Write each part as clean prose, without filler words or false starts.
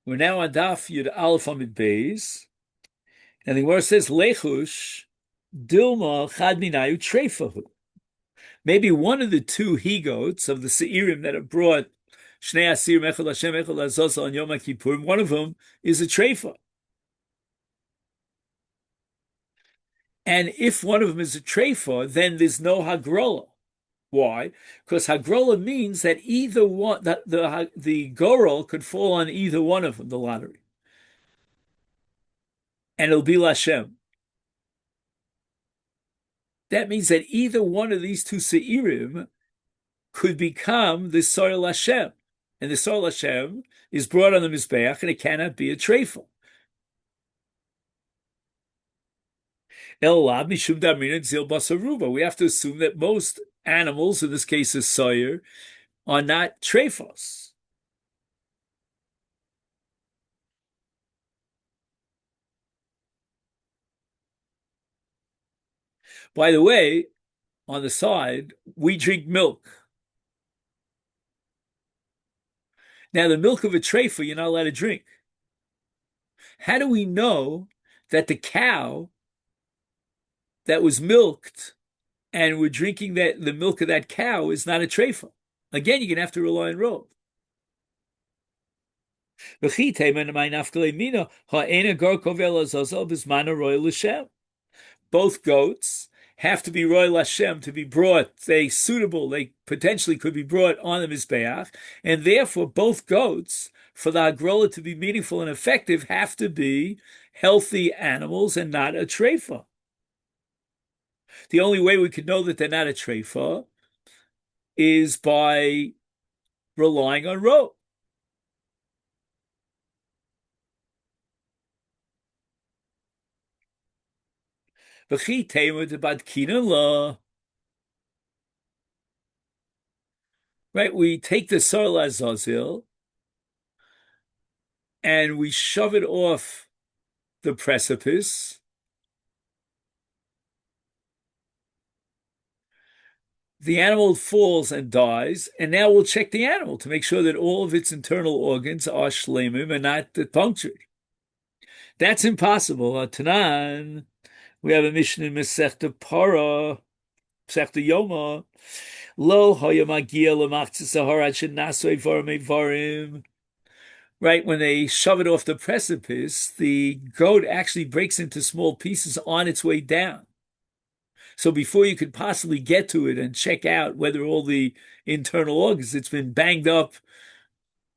We're now on Daf Yud Aleph Amid Beis, and the Gemara says Lechush Dilma Chad Minayu Treifahu. Maybe one of the two he-goats of the Seirim that have brought Shnei Asirim Echad Hashem Echad Azazel on Yom Kippurim, one of them is a treifa. And if one of them is a treifa, then there's no hagrola. Why? Because hagrola means that either one, that the gorel could fall on either one of them, the lottery, and it'll be Lashem. That means that either one of these two seirim could become the Soil Hashem. And the Soil Hashem is brought on the Mizbeach, and it cannot be a treifel. We have to assume that most animals, in this case a soyer, are not treifos. By the way, on the side, we drink milk. Now, the milk of a treifa, you're not allowed to drink. How do we know that the cow that was milked and we're drinking the milk of that cow is not a treifa? Again, you're going to have to rely on Rov. Both goats have to be royal Hashem to be brought. They potentially could be brought on the Mizbeach, and therefore both goats, for the Hagrola to be meaningful and effective, have to be healthy animals and not a treifa. The only way we could know that they're not a treifa is by relying on Ro. Right, we take the Soil Azazel and we shove it off the precipice. The animal falls and dies, and now we'll check the animal to make sure that all of its internal organs are shlemim and not punctured. That's impossible. Tanan, we have a mission in Masechta Para, Masechta Yoma. Lo hoyamagia lemachtzis saharat shenasoi varim. Right, when they shove it off the precipice, the goat actually breaks into small pieces on its way down. So before you could possibly get to it and check out whether all the internal organs, it's been banged up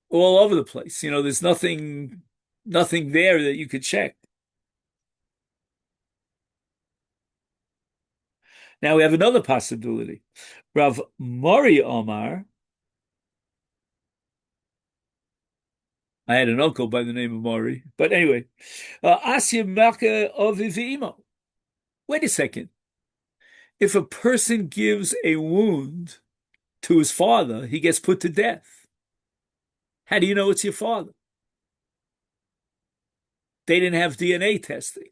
all over the place. There's nothing there that you could check. Now we have another possibility. Rav Mori Omar, I had an uncle by the name of Mori, but anyway, Asya Malka Ovivimo. Wait a second. If a person gives a wound to his father, he gets put to death. How do you know it's your father? They didn't have DNA testing.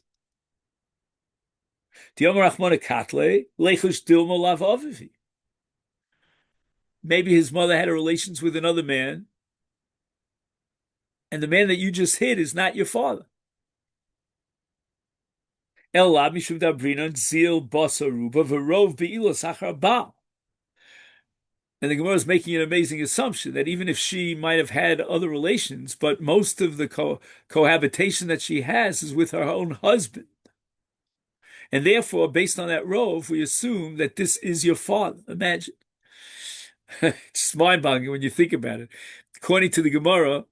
Maybe his mother had relations with another man, and the man that you just hit is not your father. And the Gemara is making an amazing assumption that even if she might have had other relations, but most of the cohabitation that she has is with her own husband. And therefore, based on that rove, we assume that this is your father. Imagine. It's mind-boggling when you think about it. According to the Gemara,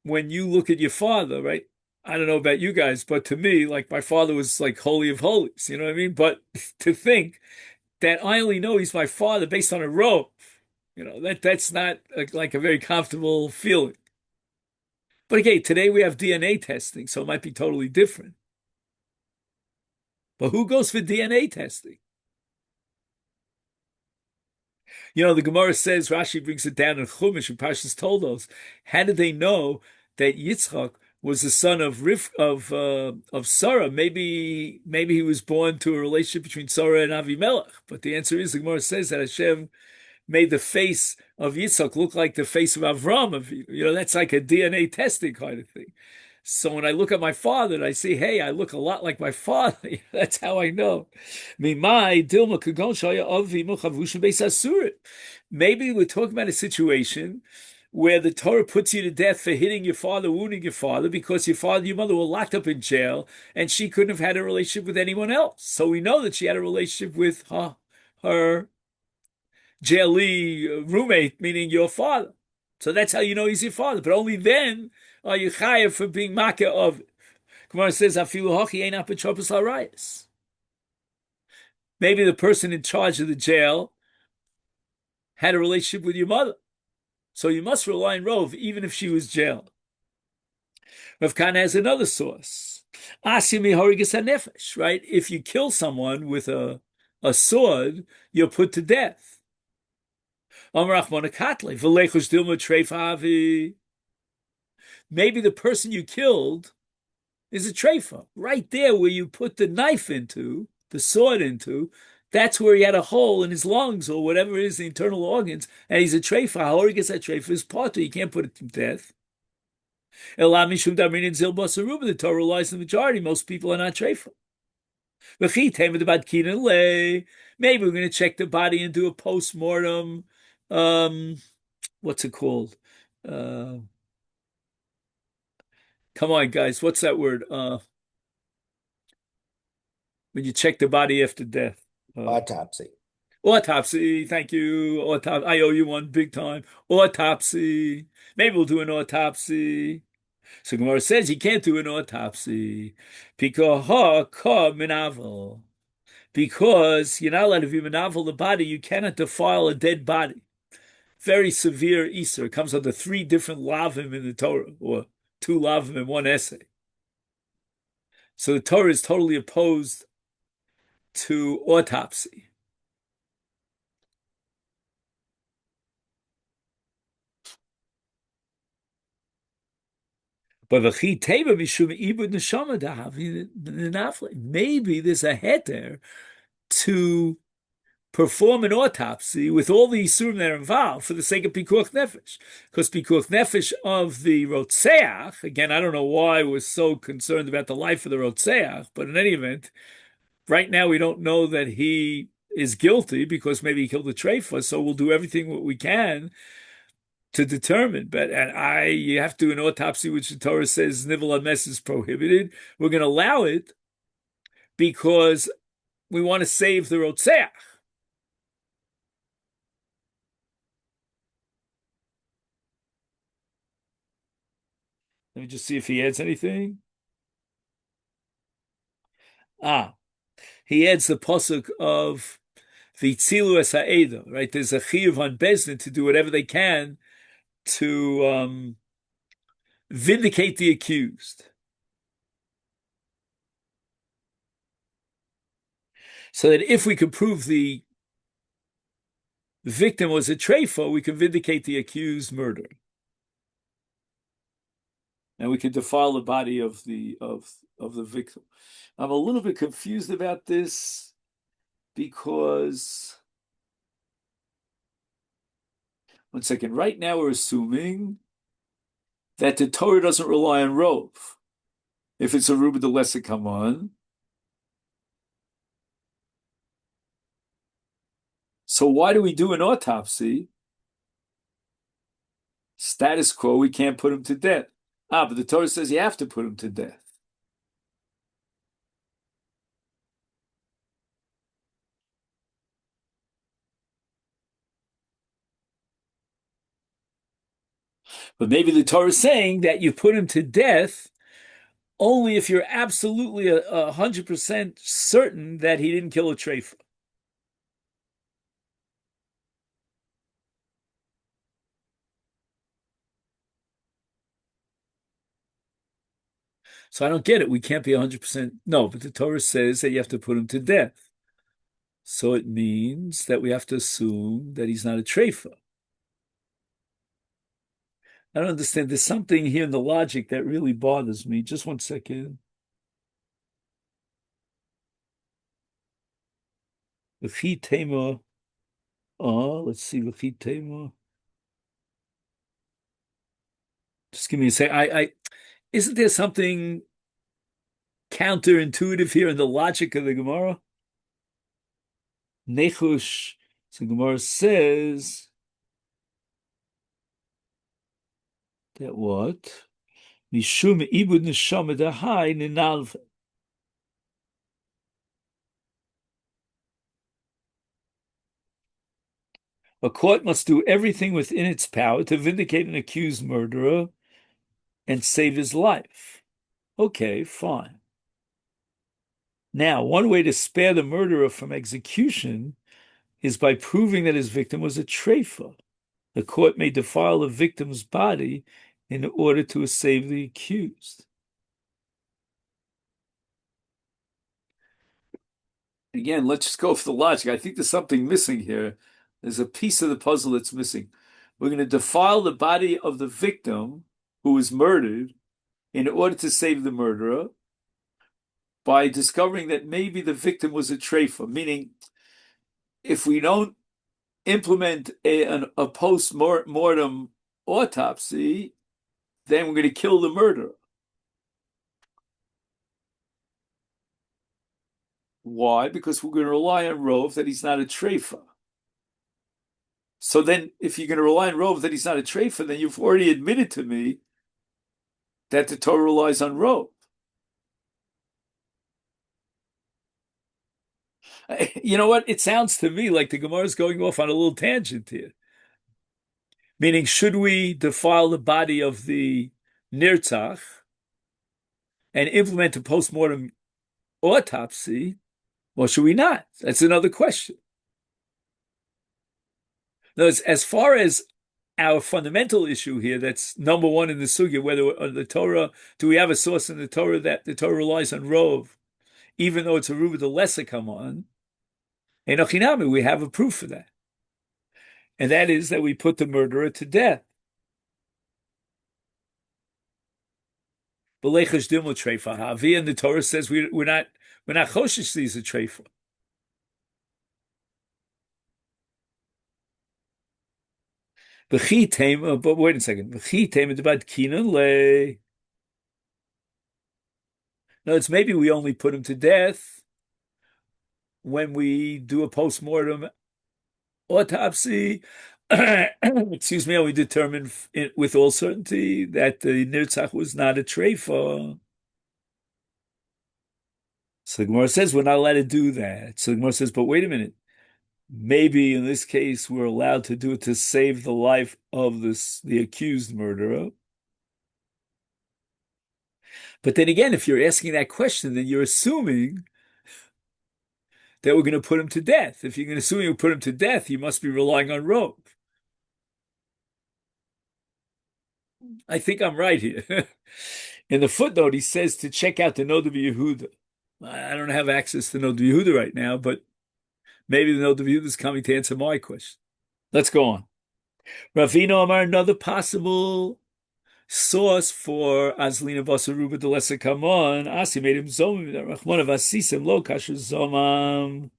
when you look at your father, right? I don't know about you guys, but to me, like my father was like holy of holies, you know what I mean? But to think that I only know he's my father based on a robe, that's not like a very comfortable feeling. But again, today we have DNA testing, so it might be totally different. But who goes for DNA testing? The Gemara says, Rashi brings it down in Chumash, and Parshas Toldos. How did they know that Yitzchak was the son of Sarah? Maybe he was born to a relationship between Sarah and Avimelech. But the answer is, the Gemara says that Hashem made the face of Yitzchak look like the face of Avram. That's like a DNA testing kind of thing. So when I look at my father and I say, hey, I look a lot like my father, that's how I know. Maybe we're talking about a situation where the Torah puts you to death for hitting your father, wounding your father, because your father and your mother were locked up in jail, and she couldn't have had a relationship with anyone else. So we know that she had a relationship with her jailee roommate, meaning your father. So that's how you know he's your father. But only then are you chayav for being makah of it. Gemara says, "Afilu hochi ein apetropos larayis." Maybe the person in charge of the jail had a relationship with your mother, so you must rely on Rov, even if she was jailed. Rav Kana has another source. Asimi horigas hanefesh, right? If you kill someone with a sword, you're put to death. Maybe the person you killed is a treifa. Right there where you put the knife into, the sword into, that's where he had a hole in his lungs or whatever it is, the internal organs, and he's a treifa. However he gets that treifa is party. You can't put it to death. The Torah relies on the majority. Most people are not treifa. Maybe we're going to check the body and do a post-mortem. What's it called? Come on, guys. What's that word? When you check the body after death. Autopsy. Autopsy. Thank you. I owe you one big time. Autopsy. Maybe we'll do an autopsy. So Gemara says you can't do an autopsy because you're not allowed to be menavel the body. You cannot defile a dead body. Very severe Easter. It comes under 3 different lavim in the Torah, or 2 lavim in one essay. So the Torah is totally opposed to autopsy. But maybe there's a head there to perform an autopsy with all the Yisurim that are involved for the sake of Pikuach Nefesh. Because Pikuach Nefesh of the Rotseach, again, I don't know why we're so concerned about the life of the Rotseach, but in any event, right now we don't know that he is guilty because maybe he killed a treifa, so we'll do everything what we can to determine. But you have to do an autopsy, which the Torah says nivel hames is prohibited. We're going to allow it because we want to save the Rotseach. Let me just see if he adds anything. He adds the pasuk of Vitzilu es ha'eda, right? There's a chiyuv on Bezdin to do whatever they can to vindicate the accused. So that if we could prove the victim was a treifa, we can vindicate the accused murder. And we can defile the body of the victim. I'm a little bit confused about this because, one second, right now we're assuming that the Torah doesn't rely on Rov. If it's a Ruba de Lesser, come on. So why do we do an autopsy? Status quo, we can't put him to death. But the Torah says you have to put him to death. But maybe the Torah is saying that you put him to death only if you're absolutely 100% certain that he didn't kill a treifa. So I don't get it. We can't be 100%. No, but the Torah says that you have to put him to death. So it means that we have to assume that he's not a treifa. I don't understand. There's something here in the logic that really bothers me. Just one second. If he tema Oh, let's see. Just give me a sec. Isn't there something counterintuitive here in the logic of the Gemara? Nechush. So the Gemara says that what? Mishum ibud neshama dahai ninalv. A court must do everything within its power to vindicate an accused murderer and save his life. Okay, fine. Now, one way to spare the murderer from execution is by proving that his victim was a treifa. The court may defile the victim's body in order to save the accused. Again, let's just go for the logic. I think there's something missing here. There's a piece of the puzzle that's missing. We're going to defile the body of the victim who was murdered in order to save the murderer by discovering that maybe the victim was a treifa, meaning if we don't implement a post-mortem autopsy, then we're going to kill the murderer. Why? Because we're going to rely on Rove that he's not a treifa. So then, if you're going to rely on Rove that he's not a treifa, then you've already admitted to me that the Torah relies on Rove. You know what? It sounds to me like the Gemara is going off on a little tangent here. Meaning, should we defile the body of the Nirtzach and implement a post-mortem autopsy, or should we not? That's another question. Now, as far as our fundamental issue here, that's number one in the sugya, whether the Torah, do we have a source in the Torah that the Torah relies on Rov, even though it's a Ruba the lesser come on? Enochinami, we have a proof for that. And that is that we put the murderer to death. And the Torah says we're not choshish these a treifa. But wait a second. No, it's maybe we only put him to death when we do a post-mortem autopsy. Excuse me, and we determine with all certainty that the Nirtzach was not a treifa. So the Gemara says we're not allowed to do that. So the Gemara says, but wait a minute. Maybe in this case we're allowed to do it to save the life of the accused murderer. But then again, if you're asking that question, then you're assuming that we're going to put him to death. If you're going to assume you put him to death, you must be relying on Rove. I think I'm right here. In the footnote, he says to check out the Noda Yehuda. I don't have access to Noda Yehuda right now, but maybe the Noda Yehuda is coming to answer my question. Let's go on. Ravino Amar, another possible source for Azlina Vasaruba de Lesa Kamon, Asi made him Zomim, Rachmana Vasisim, Lo Kasher Zomam.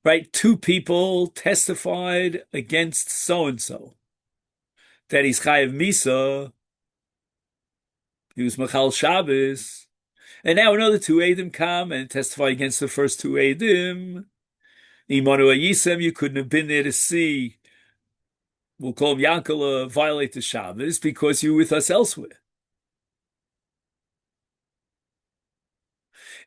Right, two people testified against so-and-so. That he's Chayav Misa, he was Machal Shabbos, and now another two Eidim come and testify against the first two Eidim. Imanu Ayisem, you couldn't have been there to see, we'll call him Yankala, violate the Shabbos because you were with us elsewhere.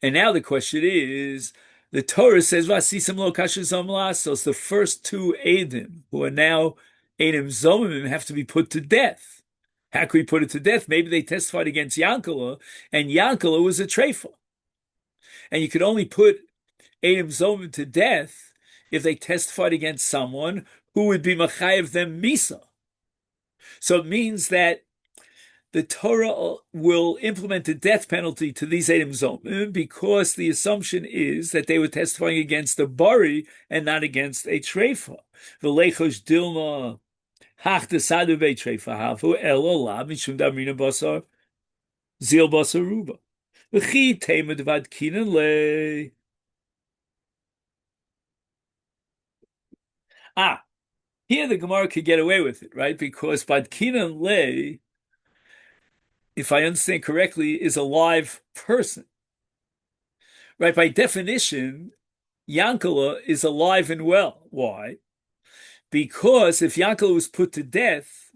And now the question is, the Torah says, Vasisem lo kasher zom lasos, the first two Eidim, who are now Eidim Zomim, have to be put to death. How can we put it to death? Maybe they testified against Yankala, and Yankala was a treifa. And you could only put Eidim Zomim to death if they testified against someone who would be machayev them misa. So it means that the Torah will implement the death penalty to these Eidim Zomim because the assumption is that they were testifying against a bari and not against a treifa. V'leichosh dilma hach desadu be treifa hafu elo la mishum damrina basar zil basar ruba. V'chi tema devad kinan le. Ah, here the Gemara could get away with it, right? Because Badkinan Le, if I understand correctly, is a live person, right? By definition, Yankala is alive and well. Why? Because if Yankala was put to death,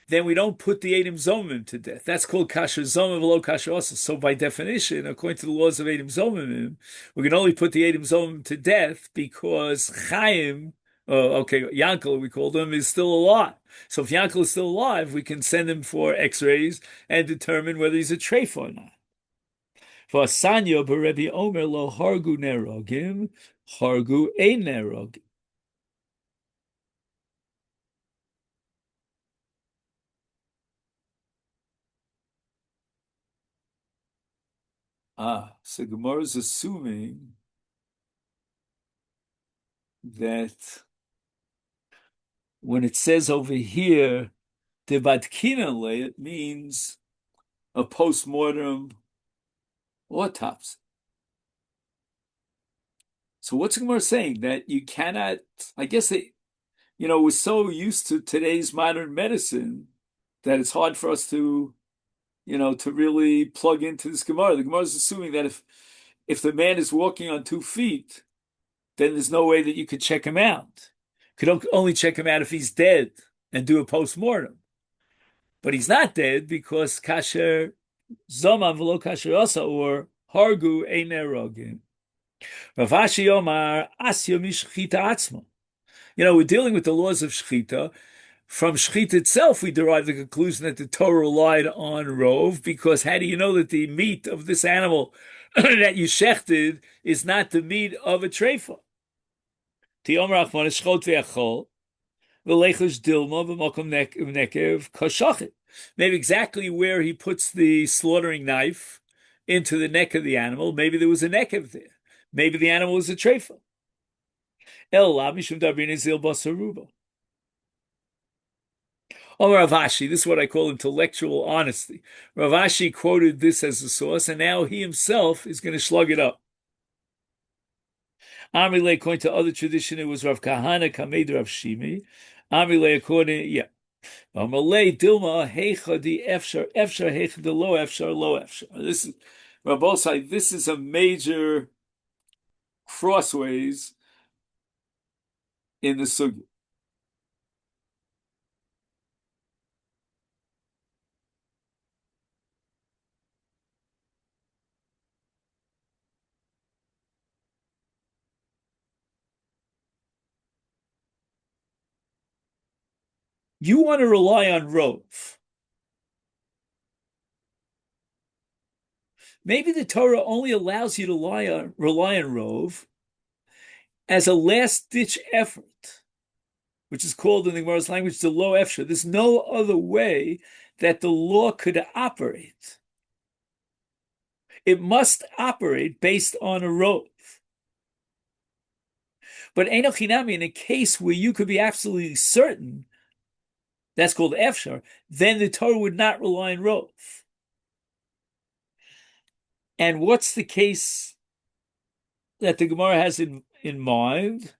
then we don't put the Edom Zomim to death. That's called Kasher Zomim V'lo Kasher Osa. So by definition, according to the laws of Edom Zomim, we can only put the Edom Zomim to death because Chaim, Yankel, we call him, is still alive. So if Yankel is still alive, we can send him for x-rays and determine whether he's a treif or not. For Sanyo Berebi Omer lo hargu nerogim, hargu ein nerogim. So Gemara is assuming that when it says over here, Devatkina, it means a post-mortem autopsy. So what's Gemara saying? That you cannot, I guess we're so used to today's modern medicine that it's hard for us to, to really plug into this Gemara. The Gemara is assuming that if the man is walking on 2 feet, then there's no way that you could check him out. You could only check him out if he's dead and do a post-mortem. But he's not dead because kasher zoman v'lo kasher osa, or hargu ein nerogim. Rav Ashi Omar asya mishchita atzma. We're dealing with the laws of shchita. From shchita itself, we derive the conclusion that the Torah relied on rov, because how do you know that the meat of this animal that you shechted is not the meat of a treifa? Tiyom rachman eschot ve'achol v'lechus dilma v'mokom nekev kashachet. Maybe exactly where he puts the slaughtering knife into the neck of the animal, maybe there was a nekev there. Maybe the animal was a treifa. El la mishum dabrin ezil basaruba. Oh, Rav Ashi, this is what I call intellectual honesty. Rav Ashi quoted this as a source, and now he himself is going to slug it up. Amrile, according to other tradition, it was Rav Kahana Kamed Rav Shimi. Amrile, according, Amalei Dilma Heicha di Efshar Heicha di Lo Efshar. This is Rav Osai. This is a major crossways in the sugya. You want to rely on Rov. Maybe the Torah only allows you to rely on Rov as a last-ditch effort, which is called in the Gemara's language the lo efshar. There's no other way that the law could operate. It must operate based on a Rov. But Eino Chinami, in a case where you could be absolutely certain, that's called efshar, then the Torah would not rely on Rov. And what's the case that the Gemara has in mind?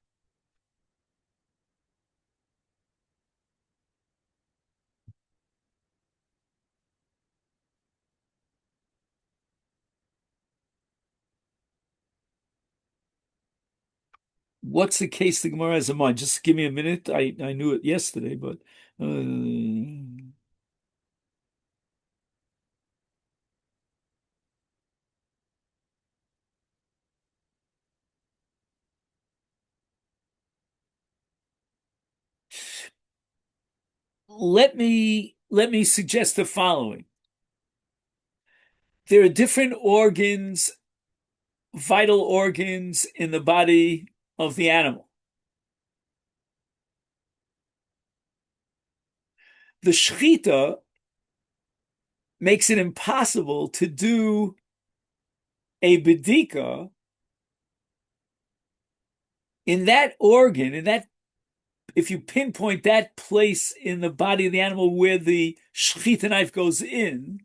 What's the case the Gemara has in mind? Just give me a minute. I knew it yesterday, but let me suggest the following. There are different organs, vital organs in the body of the animal. The shechita makes it impossible to do a bedika in that organ, if you pinpoint that place in the body of the animal where the shechita knife goes in,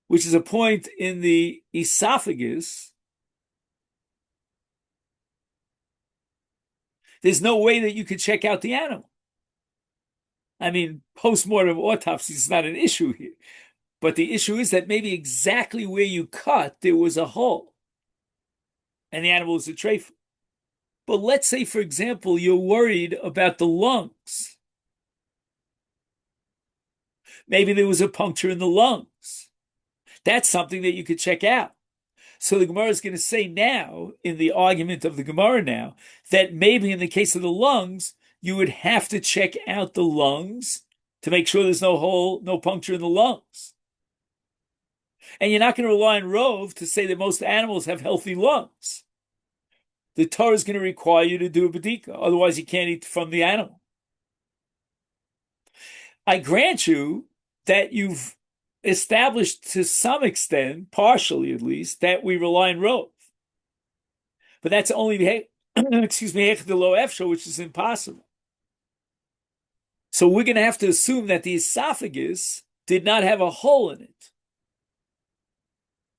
which is a point in the esophagus, There's no way that you could check out the animal. I mean, post-mortem autopsy is not an issue here. But the issue is that maybe exactly where you cut, there was a hole, and the animal is a treifa. But let's say, for example, you're worried about the lungs. Maybe there was a puncture in the lungs. That's something that you could check out. So the Gemara is going to say now, in the argument of the Gemara now, that maybe in the case of the lungs, you would have to check out the lungs to make sure there's no hole, no puncture in the lungs. And you're not going to rely on Rove to say that most animals have healthy lungs. The Torah is going to require you to do a bedika. Otherwise, you can't eat from the animal. I grant you that you've established to some extent, partially at least, that we rely on Rove. But that's only excuse me, which is impossible. So we're going to have to assume that the esophagus did not have a hole in it.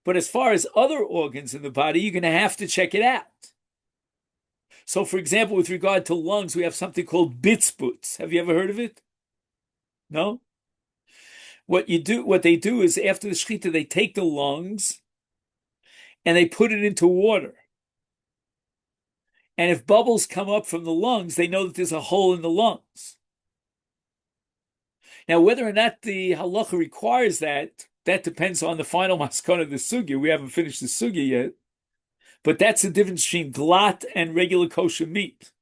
But as far as other organs in the body, you're going to have to check it out. So, for example, with regard to lungs, we have something called bitzbuts. Have you ever heard of it? No? What they do is after the shechita, they take the lungs and they put it into water. And if bubbles come up from the lungs, they know that there's a hole in the lungs. Now, whether or not the halacha requires that depends on the final maskana of the sugya. We haven't finished the sugya yet. But that's the difference between glat and regular kosher meat.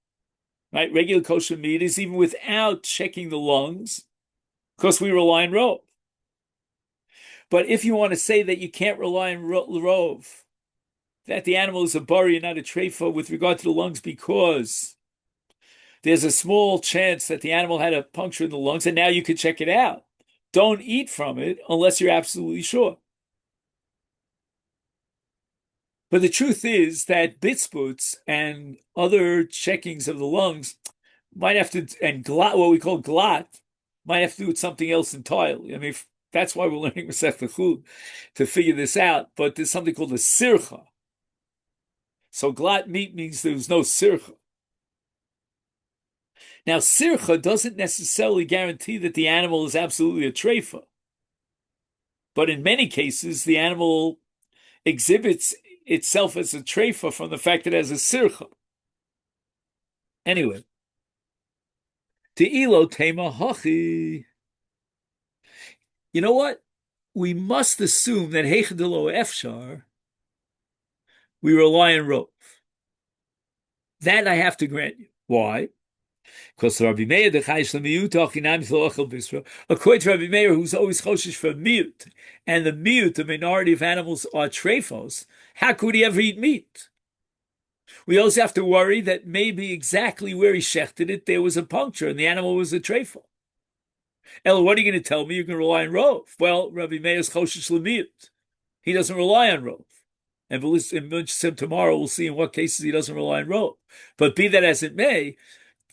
Right? Regular kosher meat is even without checking the lungs, because we rely on Rove. But if you want to say that you can't rely on Rove, that the animal is a bari and not a treifa with regard to the lungs because there's a small chance that the animal had a puncture in the lungs, and now you can check it out. Don't eat from it unless you're absolutely sure. But the truth is that bitzbuts and other checkings of the lungs might have to, and glat, what we call glat, might have to do with something else entirely. I mean, that's why we're learning Masech Chul to figure this out. But there's something called a sircha. So glat meat means there's no sircha. Now, sircha doesn't necessarily guarantee that the animal is absolutely a treifa. But in many cases, the animal exhibits itself as a treifa from the fact that it has a sircha. Anyway, te'ilo tema hachi. You know what? We must assume that heichadelo efshar, we rely on Rove. That I have to grant you. Why? Because Rabbi Meir, according to Rabbi Meir, who's always choshish for miut, and the miut, the minority of animals, are treifos, how could he ever eat meat? We also have to worry that maybe exactly where he shechted it, there was a puncture, and the animal was a treifo. Ella, what are you going to tell me? You're going to rely on Rove. Well, Rabbi Meir is choshish l'miut. He doesn't rely on Rove. And tomorrow we'll see in what cases he doesn't rely on Rove. But be that as it may,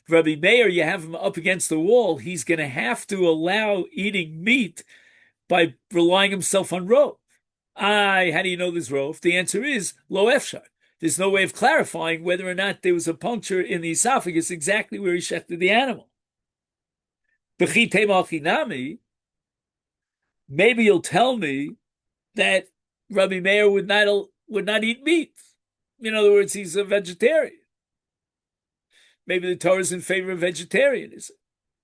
Rabbi Meir, you have him up against the wall. He's going to have to allow eating meat by relying himself on Rove. How do you know there's Rove? The answer is lo efshar. There's no way of clarifying whether or not there was a puncture in the esophagus exactly where he shechted the animal. Maybe you'll tell me that Rabbi Meir would not eat meat. In other words, he's a vegetarian. Maybe the Torah is in favor of vegetarianism.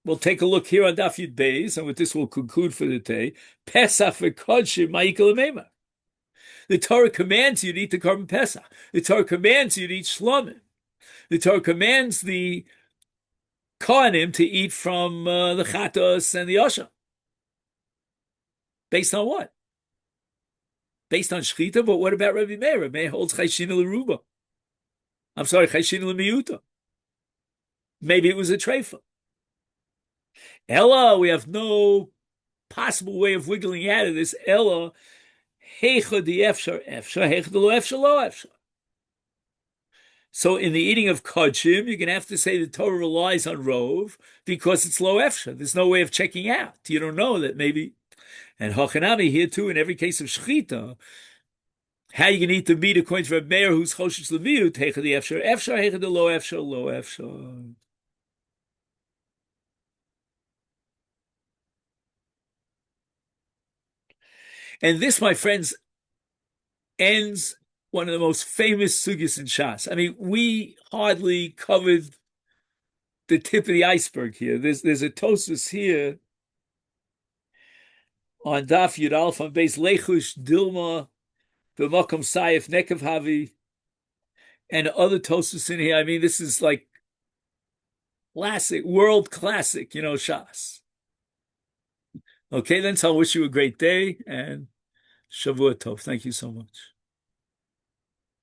We'll take a look here on Daf Yud Beis, and with this we'll conclude for the day. Pesach v'kodshim ma'ikal meima. The Torah commands you to eat the korban Pesach. The Torah commands you to eat shlamim. The Torah commands the kohanim to eat from the chatos and the osha. Based on what? Based on shchita, but what about Rabbi Meir? Rabbi Meir holds chayshina l'ruba. I'm sorry, chayshina l'miyuta. Maybe it was a treifa. Ella, we have no possible way of wiggling out of this. Ella, heicha di efshar efshar, heicha lo efshar lo efshar. So in the eating of kodshim, you're going to have to say the Torah relies on Rove because it's lo efshar. There's no way of checking out. You don't know that maybe. And hachanami here too, in every case of shechita, How you can eat the meat according to a mayor who's choshesh lemiut, hecha the efshar, hecha the lo efshar. And this, my friends, ends one of the most famous sugis in Shas. I mean, we hardly covered the tip of the iceberg here. There's a tosus here on Daf Yud Alf on base Lechush Dilma b'makom Sayif Nekev Havi and other tosus in here. I mean, this is like classic, world classic, Shas. Okay, then, so I wish you a great day and Shavua Tov. Thank you so much.